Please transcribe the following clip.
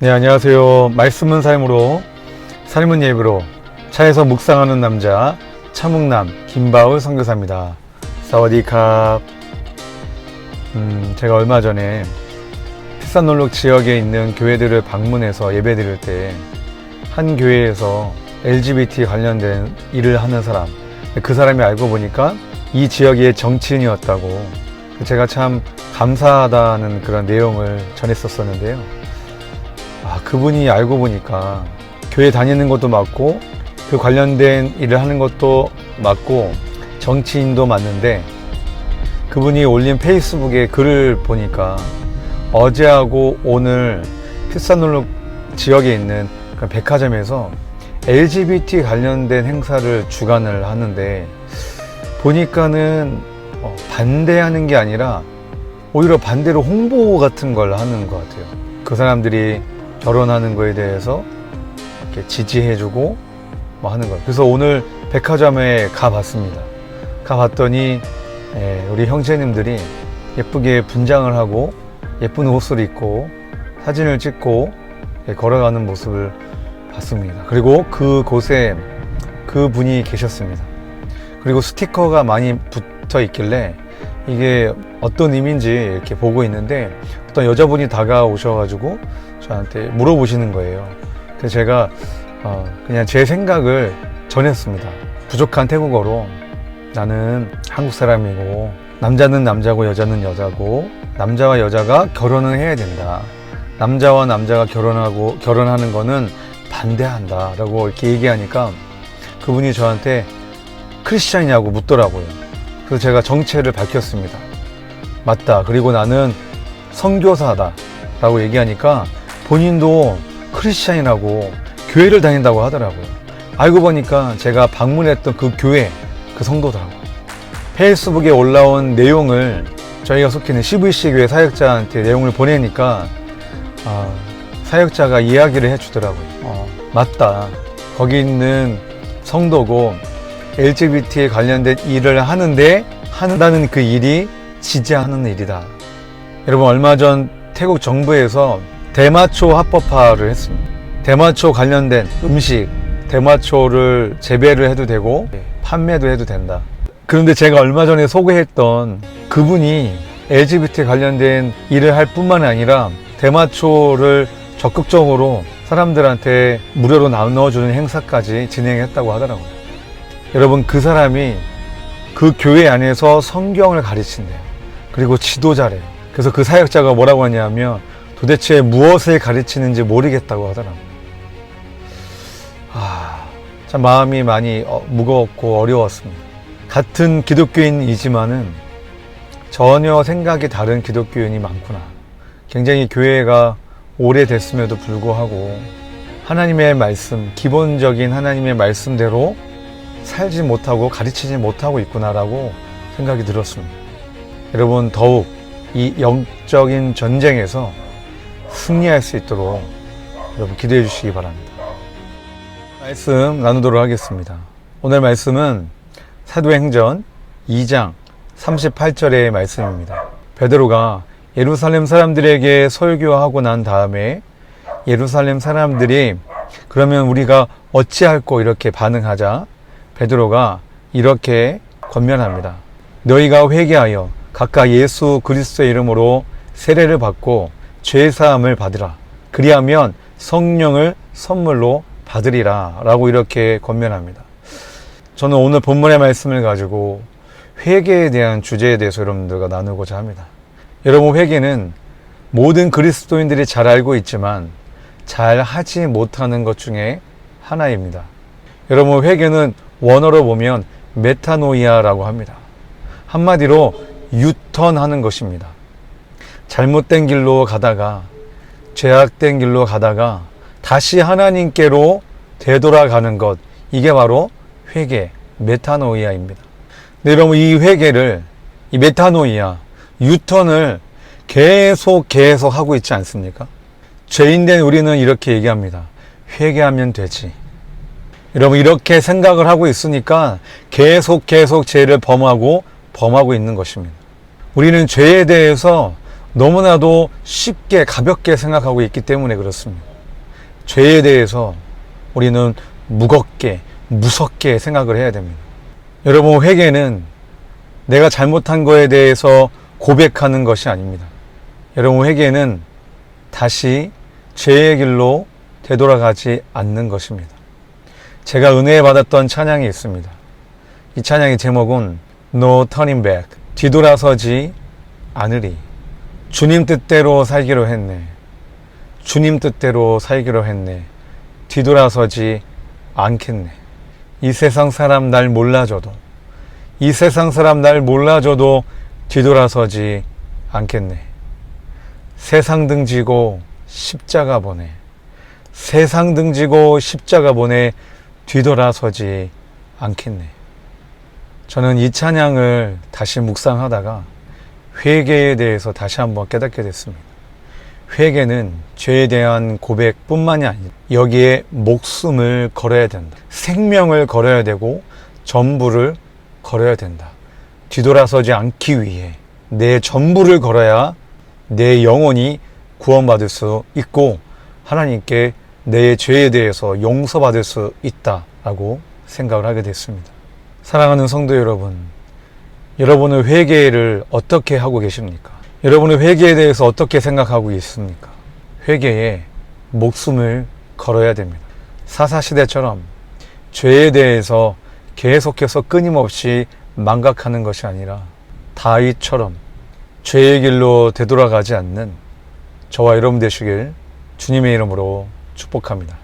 네, 안녕하세요. 말씀은 삶으로, 삶은 예배로 차에서 묵상하는 남자 차묵남 김바울 선교사입니다. 사와디캅. 제가 얼마 전에 피산놀록 지역에 있는 교회들을 방문해서 예배 드릴 때 한 교회에서 LGBT 관련된 일을 하는 사람, 그 사람이 알고 보니까 이 지역의 정치인이었다고, 제가 참 감사하다는 그런 내용을 전했었었는데요. 그분이 알고 보니까 교회 다니는 것도 맞고 그 관련된 일을 하는 것도 맞고 정치인도 맞는데, 그분이 올린 페이스북에 글을 보니까 어제하고 오늘 피산놀록 지역에 있는 그 백화점에서 LGBT 관련된 행사를 주관을 하는데, 보니까는 반대하는 게 아니라 오히려 반대로 홍보 같은 걸 하는 것 같아요. 그 사람들이 결혼하는 거에 대해서 이렇게 지지해주고 뭐 하는 거예요. 그래서 오늘 백화점에 가봤습니다. 가봤더니 우리 형제님들이 예쁘게 분장을 하고 예쁜 옷을 입고 사진을 찍고 걸어가는 모습을 봤습니다. 그리고 그곳에 그분이 계셨습니다. 그리고 스티커가 많이 붙어 있길래 이게 어떤 의미인지 이렇게 보고 있는데, 어떤 여자분이 다가오셔가지고 저한테 물어보시는 거예요. 그래서 제가 그냥 제 생각을 전했습니다. 부족한 태국어로 나는 한국 사람이고 남자는 남자고 여자는 여자고 남자와 여자가 결혼을 해야 된다. 남자와 남자가 결혼하는 거는 반대한다 라고 이렇게 얘기하니까 그분이 저한테 크리스찬이냐고 묻더라고요. 그래서 제가 정체를 밝혔습니다. 맞다. 그리고 나는 선교사다 라고 얘기하니까 본인도 크리스찬이라고 교회를 다닌다고 하더라고요. 알고 보니까 제가 방문했던 그 교회, 그 성도더라고요. 페이스북에 올라온 내용을 저희가 속해 있는 CVC 교회 사역자한테 내용을 보내니까 사역자가 이야기를 해주더라고요. 맞다. 거기 있는 성도고 LGBT에 관련된 일을 한다는 그 일이 지지하는 일이다. 여러분, 얼마 전 태국 정부에서 대마초 합법화를 했습니다. 대마초 관련된 음식, 대마초를 재배를 해도 되고 판매도 해도 된다. 그런데 제가 얼마 전에 소개했던 그분이 LGBT 관련된 일을 할 뿐만 아니라 대마초를 적극적으로 사람들한테 무료로 나눠주는 행사까지 진행했다고 하더라고요. 여러분, 그 사람이 그 교회 안에서 성경을 가르친대요. 그리고 지도자래요. 그래서 그 사역자가 뭐라고 하냐면 도대체 무엇을 가르치는지 모르겠다고 하더라고요. 참 마음이 많이 무거웠고 어려웠습니다. 같은 기독교인이지만은 전혀 생각이 다른 기독교인이 많구나. 굉장히 교회가 오래됐음에도 불구하고 하나님의 말씀, 기본적인 하나님의 말씀대로 살지 못하고 가르치지 못하고 있구나라고 생각이 들었습니다. 여러분, 더욱 이 영적인 전쟁에서 승리할 수 있도록 여러분 기도해 주시기 바랍니다. 말씀 나누도록 하겠습니다. 오늘 말씀은 사도행전 2장 38절의 말씀입니다. 베드로가 예루살렘 사람들에게 설교하고 난 다음에 예루살렘 사람들이 그러면 우리가 어찌할꼬 이렇게 반응하자 베드로가 이렇게 권면합니다. 너희가 회개하여 각각 예수 그리스도의 이름으로 세례를 받고 죄사함을 받으라. 그리하면 성령을 선물로 받으리라 라고 이렇게 권면합니다. 저는 오늘 본문의 말씀을 가지고 회개에 대한 주제에 대해서 여러분들과 나누고자 합니다. 여러분, 회개는 모든 그리스도인들이 잘 알고 있지만 잘 하지 못하는 것 중에 하나입니다. 여러분, 회개는 원어로 보면 메타노이아라고 합니다. 한마디로 유턴하는 것입니다. 잘못된 길로 가다가 죄악된 길로 가다가 다시 하나님께로 되돌아가는 것, 이게 바로 회개, 메타노이아입니다. 네, 여러분, 이 회개를, 이 메타노이아, 유턴을 계속 하고 있지 않습니까? 죄인된 우리는 이렇게 얘기합니다. 회개하면 되지. 여러분, 이렇게 생각을 하고 있으니까 계속 죄를 범하고 있는 것입니다. 우리는 죄에 대해서 너무나도 쉽게 가볍게 생각하고 있기 때문에 그렇습니다. 죄에 대해서 우리는 무겁게 무섭게 생각을 해야 됩니다. 여러분, 회개는 내가 잘못한 거에 대해서 고백하는 것이 아닙니다. 여러분, 회개는 다시 죄의 길로 되돌아가지 않는 것입니다. 제가 은혜 받았던 찬양이 있습니다. 이 찬양의 제목은 No Turning Back, 뒤돌아서지 않으리. 주님 뜻대로 살기로 했네. 주님 뜻대로 살기로 했네. 뒤돌아서지 않겠네. 이 세상 사람 날 몰라줘도, 이 세상 사람 날 몰라줘도 뒤돌아서지 않겠네. 세상 등지고 십자가 보내. 세상 등지고 십자가 보내. 뒤돌아서지 않겠네. 저는 이 찬양을 다시 묵상하다가 회개에 대해서 다시 한번 깨닫게 됐습니다. 회개는 죄에 대한 고백뿐만이 아니라 여기에 목숨을 걸어야 된다. 생명을 걸어야 되고 전부를 걸어야 된다. 뒤돌아서지 않기 위해 내 전부를 걸어야 내 영혼이 구원받을 수 있고 하나님께 내 죄에 대해서 용서받을 수 있다라고 생각을 하게 됐습니다. 사랑하는 성도 여러분, 여러분의 회개를 어떻게 하고 계십니까? 여러분의 회개에 대해서 어떻게 생각하고 있습니까? 회개에 목숨을 걸어야 됩니다. 사사시대처럼 죄에 대해서 계속해서 끊임없이 망각하는 것이 아니라 다윗처럼 죄의 길로 되돌아가지 않는 저와 여러분 되시길 주님의 이름으로 축복합니다.